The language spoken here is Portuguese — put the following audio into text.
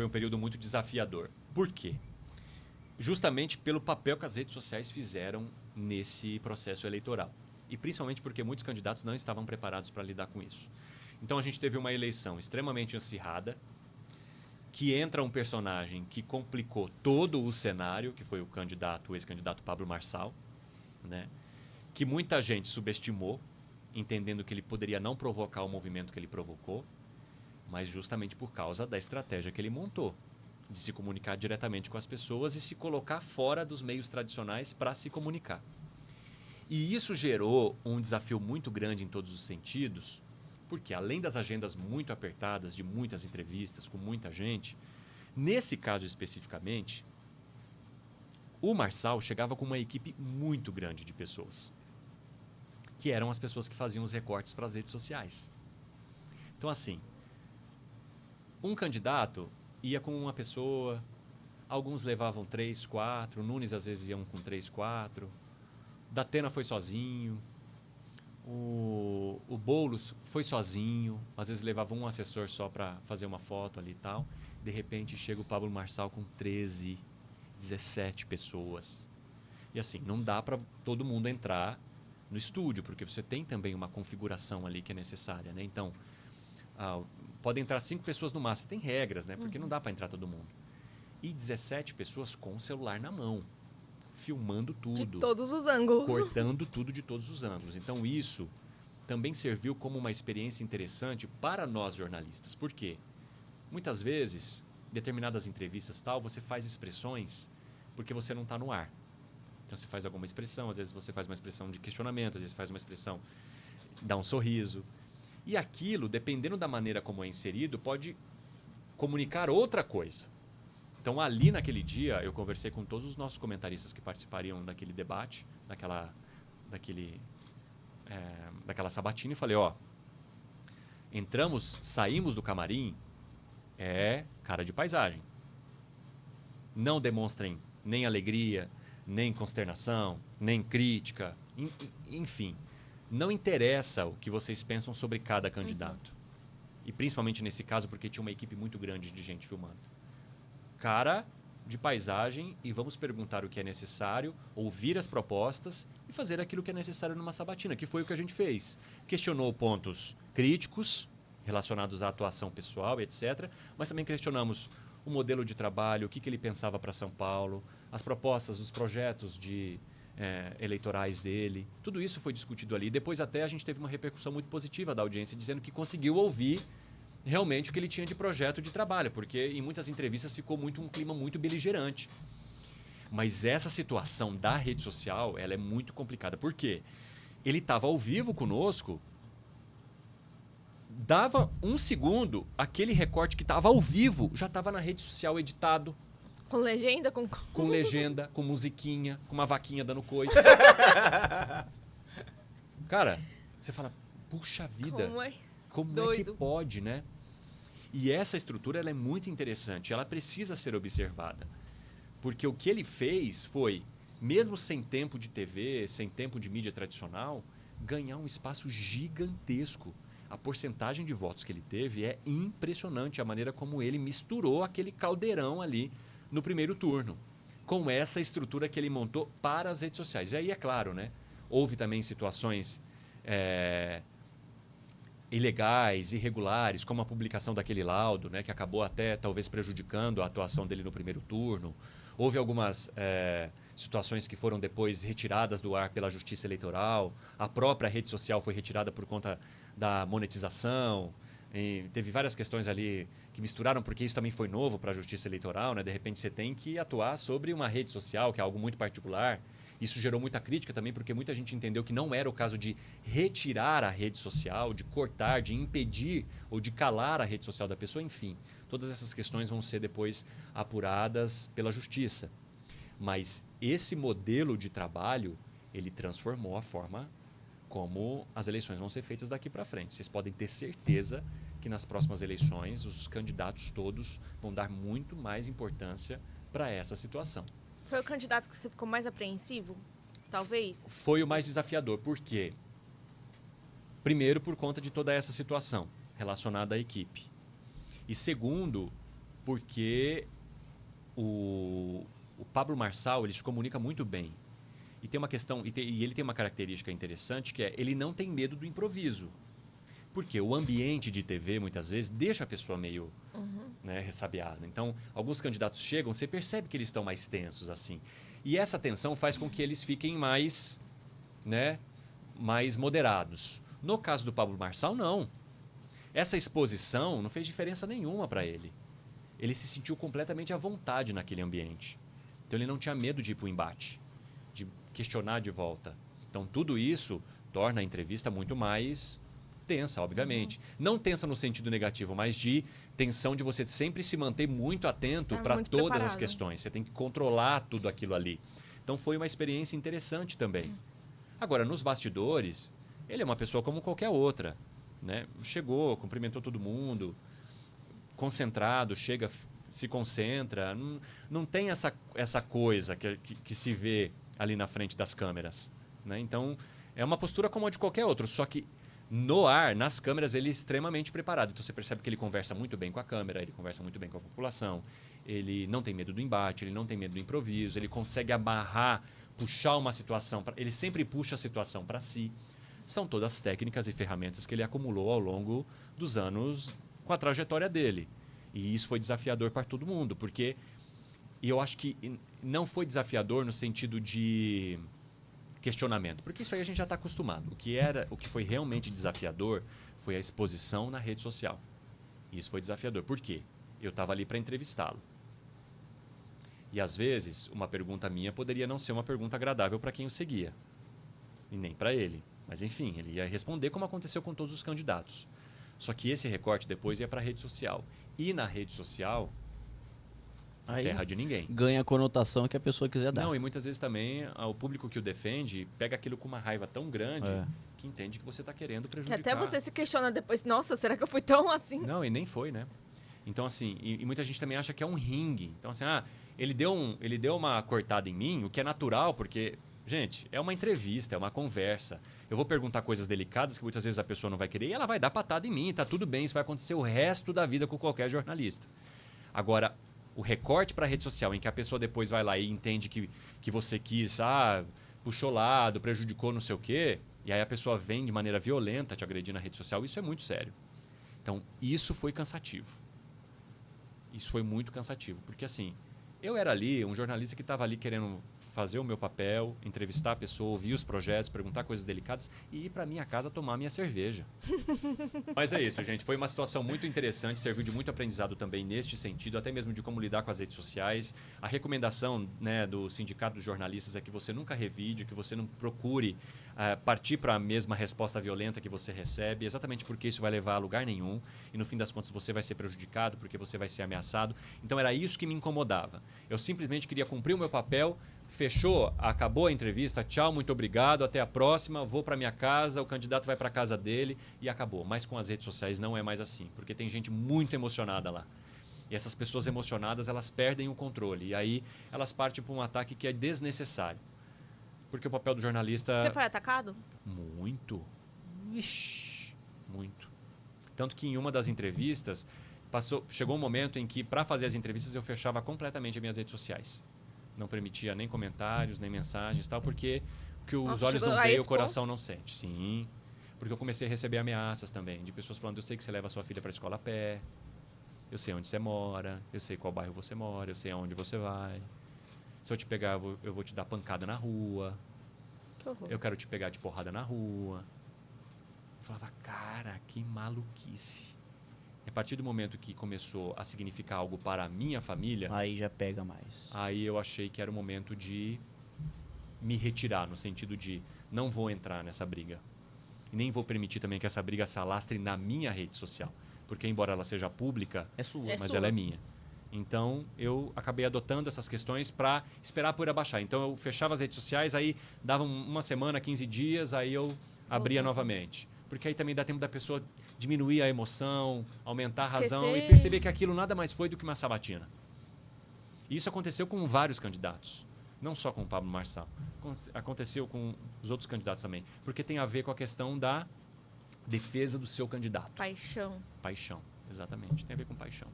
foi um período muito desafiador. Por quê? Justamente pelo papel que as redes sociais fizeram nesse processo eleitoral. E principalmente porque muitos candidatos não estavam preparados para lidar com isso. Então a gente teve uma eleição extremamente acirrada, que entra um personagem que complicou todo o cenário, que foi o ex-candidato Pablo Marçal, né? Que muita gente subestimou, entendendo que ele poderia não provocar o movimento que ele provocou, mas justamente por causa da estratégia que ele montou, de se comunicar diretamente com as pessoas e se colocar fora dos meios tradicionais para se comunicar. E isso gerou um desafio muito grande em todos os sentidos, porque além das agendas muito apertadas, de muitas entrevistas com muita gente, nesse caso especificamente, o Marçal chegava com uma equipe muito grande de pessoas, que eram as pessoas que faziam os recortes para as redes sociais. Então, assim, um candidato ia com uma pessoa, alguns levavam 3, 4, Nunes às vezes iam com 3, 4, Datena foi sozinho, o Boulos foi sozinho, às vezes levava um assessor só para fazer uma foto ali e tal. De repente chega o Pablo Marçal com 13, 17 pessoas. E assim, não dá para todo mundo entrar no estúdio, porque você tem também uma configuração ali que é necessária, né? Então, pode entrar 5 pessoas no máximo. Tem regras, né? Porque não dá para entrar todo mundo. E 17 pessoas com o celular na mão, filmando tudo. De todos os ângulos. Cortando tudo de todos os ângulos. Então, isso também serviu como uma experiência interessante para nós jornalistas. Por quê? Muitas vezes, em determinadas entrevistas tal, você faz expressões porque você não está no ar. Então, você faz alguma expressão, às vezes você faz uma expressão de questionamento, às vezes faz uma expressão, dá um sorriso. E aquilo, dependendo da maneira como é inserido, pode comunicar outra coisa. Então, ali naquele dia, eu conversei com todos os nossos comentaristas que participariam daquele debate, daquela sabatina, e falei, saímos do camarim, cara de paisagem. Não demonstrem nem alegria, nem consternação, nem crítica, enfim. Não interessa o que vocês pensam sobre cada candidato. E principalmente nesse caso, porque tinha uma equipe muito grande de gente filmando. Cara de paisagem, e vamos perguntar o que é necessário, ouvir as propostas e fazer aquilo que é necessário numa sabatina, que foi o que a gente fez. Questionou pontos críticos relacionados à atuação pessoal, etc. Mas também questionamos o modelo de trabalho, o que ele pensava para São Paulo, as propostas, os projetos eleitorais dele. Tudo isso foi discutido ali. Depois até a gente teve uma repercussão muito positiva da audiência, dizendo que conseguiu ouvir realmente o que ele tinha de projeto de trabalho, porque em muitas entrevistas ficou um clima muito beligerante. Mas essa situação da rede social, ela é muito complicada. Por quê? Ele estava ao vivo conosco, dava um segundo, aquele recorte que estava ao vivo já estava na rede social editado. Com legenda? Com legenda, com musiquinha, com uma vaquinha dando coice. Cara, você fala, puxa vida, como é que pode, né? E essa estrutura ela é muito interessante, ela precisa ser observada. Porque o que ele fez foi, mesmo sem tempo de TV, sem tempo de mídia tradicional, ganhar um espaço gigantesco. A porcentagem de votos que ele teve é impressionante, a maneira como ele misturou aquele caldeirão ali no primeiro turno, com essa estrutura que ele montou para as redes sociais. E aí, é claro, né? Houve também situações ilegais, irregulares, como a publicação daquele laudo, né, que acabou até talvez prejudicando a atuação dele no primeiro turno. Houve algumas situações que foram depois retiradas do ar pela Justiça Eleitoral. A própria rede social foi retirada por conta da monetização. E teve várias questões ali que misturaram, porque isso também foi novo para a Justiça Eleitoral, né? De repente você tem que atuar sobre uma rede social, que é algo muito particular. Isso gerou muita crítica também, porque muita gente entendeu que não era o caso de retirar a rede social, de cortar, de impedir ou de calar a rede social da pessoa. Enfim, todas essas questões vão ser depois apuradas pela Justiça. Mas esse modelo de trabalho, ele transformou a forma como as eleições vão ser feitas daqui para frente. Vocês podem ter certeza que nas próximas eleições os candidatos todos vão dar muito mais importância para essa situação. Foi o candidato que você ficou mais apreensivo, talvez? Foi o mais desafiador. Por quê? Primeiro, por conta de toda essa situação relacionada à equipe. E segundo, Porque o Pablo Marçal, ele se comunica muito bem. E tem uma questão, e ele tem uma característica interessante, que é ele não tem medo do improviso. Porque o ambiente de TV, muitas vezes, deixa a pessoa meio ressabiada. Então, alguns candidatos chegam, você percebe que eles estão mais tensos, assim. E essa tensão faz com que eles fiquem mais moderados. No caso do Pablo Marçal, não. Essa exposição não fez diferença nenhuma para ele. Ele se sentiu completamente à vontade naquele ambiente. Então, ele não tinha medo de ir para o embate, de questionar de volta. Então, tudo isso torna a entrevista muito mais tensa, obviamente. Não tensa no sentido negativo, mas de tensão de você sempre se manter muito atento para todas as questões. Você tem que controlar tudo aquilo ali. Então, foi uma experiência interessante também. Agora, nos bastidores, ele é uma pessoa como qualquer outra. Né? Chegou, cumprimentou todo mundo, concentrado, chega, se concentra. Não tem essa coisa que se vê ali na frente das câmeras. Né? Então, é uma postura como a de qualquer outro, só que no ar, nas câmeras, ele é extremamente preparado. Então, você percebe que ele conversa muito bem com a câmera, ele conversa muito bem com a população, ele não tem medo do embate, ele não tem medo do improviso, ele consegue amarrar, puxar uma situação, ele sempre puxa a situação para si. São todas técnicas e ferramentas que ele acumulou ao longo dos anos com a trajetória dele. E isso foi desafiador para todo mundo, porque... E eu acho que não foi desafiador no sentido de questionamento, porque isso aí a gente já está acostumado. O que foi realmente desafiador foi a exposição na rede social. E isso foi desafiador. Por quê? Eu estava ali para entrevistá-lo. E às vezes, uma pergunta minha poderia não ser uma pergunta agradável para quem o seguia. E nem para ele. Mas enfim, ele ia responder como aconteceu com todos os candidatos. Só que esse recorte depois ia para a rede social. E na rede social, aí terra de ninguém. Ganha a conotação que a pessoa quiser dar. Não, e muitas vezes também o público que o defende pega aquilo com uma raiva tão grande que entende que você está querendo prejudicar. Que até você se questiona depois, nossa, será que eu fui tão assim? Não, e nem foi, né? Então, assim, e muita gente também acha que é um ringue. Então, assim, ele deu uma cortada em mim, o que é natural, porque... Gente, é uma entrevista, é uma conversa. Eu vou perguntar coisas delicadas que muitas vezes a pessoa não vai querer e ela vai dar patada em mim, tá tudo bem, isso vai acontecer o resto da vida com qualquer jornalista. Agora, o recorte para a rede social, em que a pessoa depois vai lá e entende que você quis, puxou lado, prejudicou não sei o quê, e aí a pessoa vem de maneira violenta te agredir na rede social, isso é muito sério. Então, isso foi cansativo. Isso foi muito cansativo, porque assim, eu era ali, um jornalista que estava ali querendo fazer o meu papel, entrevistar a pessoa, ouvir os projetos, perguntar coisas delicadas e ir para minha casa tomar minha cerveja. Mas é isso, gente. Foi uma situação muito interessante, serviu de muito aprendizado também neste sentido, até mesmo de como lidar com as redes sociais. A recomendação, né, do Sindicato dos Jornalistas é que você nunca revide, que você não procure partir para a mesma resposta violenta que você recebe, exatamente porque isso vai levar a lugar nenhum e no fim das contas você vai ser prejudicado porque você vai ser ameaçado. Então era isso que me incomodava. Eu simplesmente queria cumprir o meu papel. Fechou, acabou a entrevista, tchau, muito obrigado, até a próxima, vou para minha casa, o candidato vai para a casa dele e acabou. Mas com as redes sociais não é mais assim, porque tem gente muito emocionada lá. E essas pessoas emocionadas, elas perdem o controle. E aí elas partem para um ataque que é desnecessário. Porque o papel do jornalista... Você foi atacado? Muito. Ixi, muito. Tanto que em uma das entrevistas, chegou um momento em que, para fazer as entrevistas, eu fechava completamente as minhas redes sociais. Não permitia nem comentários, nem mensagens, tal, porque o que os olhos não veem, o coração não sente. Sim, porque eu comecei a receber ameaças também, de pessoas falando, eu sei que você leva a sua filha para a escola a pé, eu sei onde você mora, eu sei qual bairro você mora, eu sei aonde você vai. Se eu te pegar, eu vou te dar pancada na rua. Que horror. Eu quero te pegar de porrada na rua. Eu falava, cara, que maluquice. E a partir do momento que começou a significar algo para a minha família... Aí já pega mais. Aí eu achei que era o momento de me retirar, no sentido de não vou entrar nessa briga. E nem vou permitir também que essa briga se alastre na minha rede social. Porque, embora ela seja pública, é sua. Mas ela é minha. Então, eu acabei adotando essas questões para esperar a poeira baixar. Então, eu fechava as redes sociais, aí dava uma semana, 15 dias, aí eu abria novamente. Porque aí também dá tempo da pessoa diminuir a emoção, aumentar a razão e perceber que aquilo nada mais foi do que uma sabatina. E isso aconteceu com vários candidatos. Não só com o Pablo Marçal. Aconteceu com os outros candidatos também. Porque tem a ver com a questão da defesa do seu candidato. Paixão. Paixão, exatamente. Tem a ver com paixão.